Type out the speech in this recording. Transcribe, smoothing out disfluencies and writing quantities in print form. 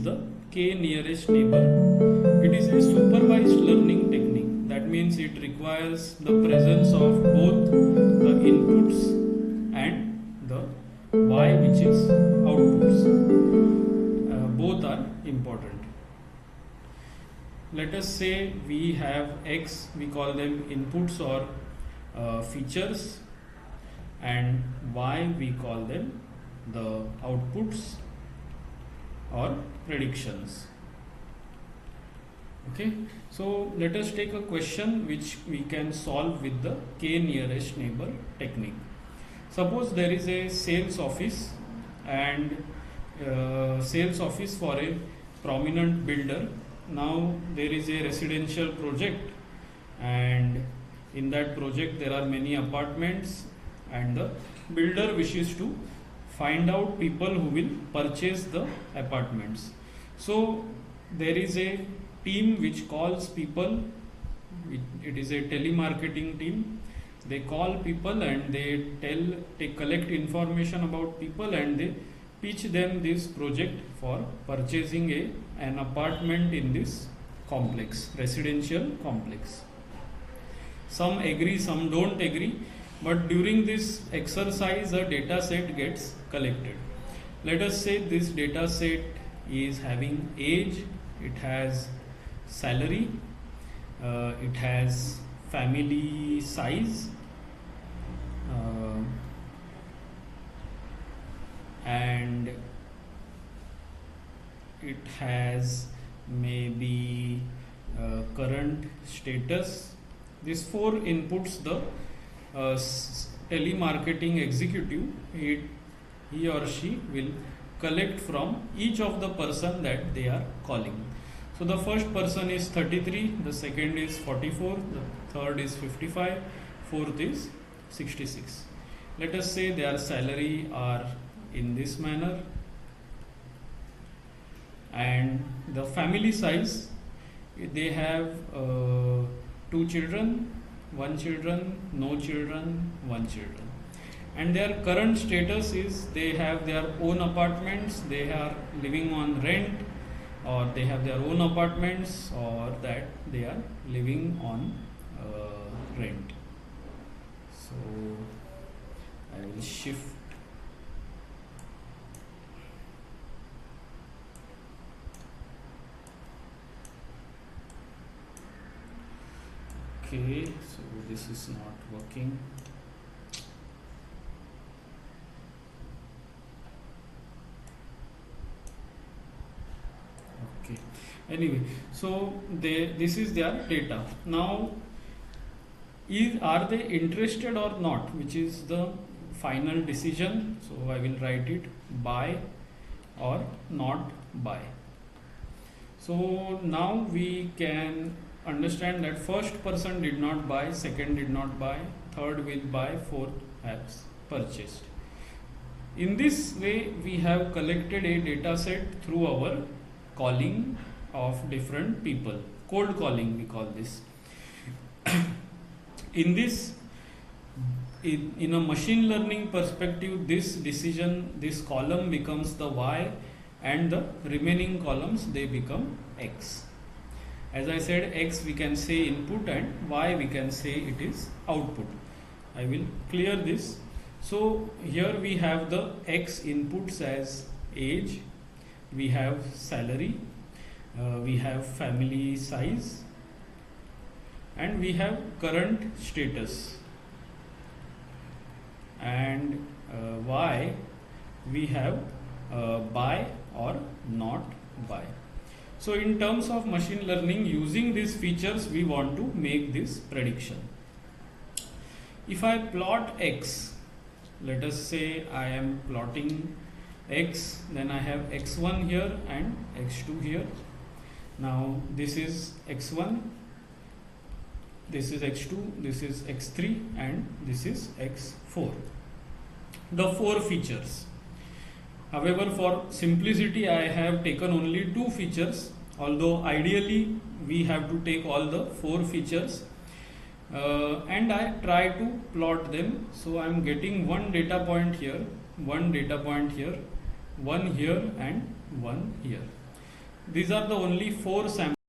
the k nearest neighbor. It is a supervised learning technique. That means it requires the presence of both the inputs and the y, which is outputs. Both are important. Let us say we have x, we call them inputs or features, and y we call them the outputs or predictions. Okay, so let us take a question which we can solve with the k nearest neighbor technique. Suppose there is a sales office and sales office for a prominent builder. Now there is a residential project, and in that project there are many apartments, and the builder wishes to find out people who will purchase the apartments. So there is a team which calls people. It is a telemarketing team. They call people and they collect information about people, and they pitch them this project for purchasing an apartment in this complex, residential complex. Some agree, some don't agree, but during this exercise a data set gets collected. Let us say this data set is having age, it has salary, it has family size, and it has maybe current status. These four inputs the telemarketing executive, he or she will collect from each of the person that they are calling. So the first person is 33, the second is 44, the third is 55, fourth is 66. Let us say their salary are in this manner, and the family size, they have 2 children, 1 children, no children, 1 children, and their current status is they have their own apartments, they are living on rent, or they have their own apartments, or that they are living on rent. So I will shift. Okay, so this is not working. Okay, anyway, so this is their data. Now are they interested or not, which is the final decision. So I will write it buy or not buy. So now we can understand that first person did not buy, second did not buy, third will buy, fourth has purchased. In this way we have collected a data set through our calling of different people. Cold calling we call this. In this, in a machine learning perspective, this decision, this column becomes the y, and the remaining columns they become x. As I said, x we can say input and y we can say it is output. I will clear this. So here we have the x inputs as age, we have salary, we have family size, and we have current status, and y we have buy or not buy. So in terms of machine learning, using these features we want to make this prediction. If I plot x, let us say I am plotting x, then I have x1 here and x2 here. Now this is x1, this is x2, this is x3, and this is x4. The four features. However, for simplicity I have taken only 2 features, although ideally we have to take all the 4 features, and I try to plot them. So I am getting one data point here, one data point here, one here, and one here. These are the only 4 samples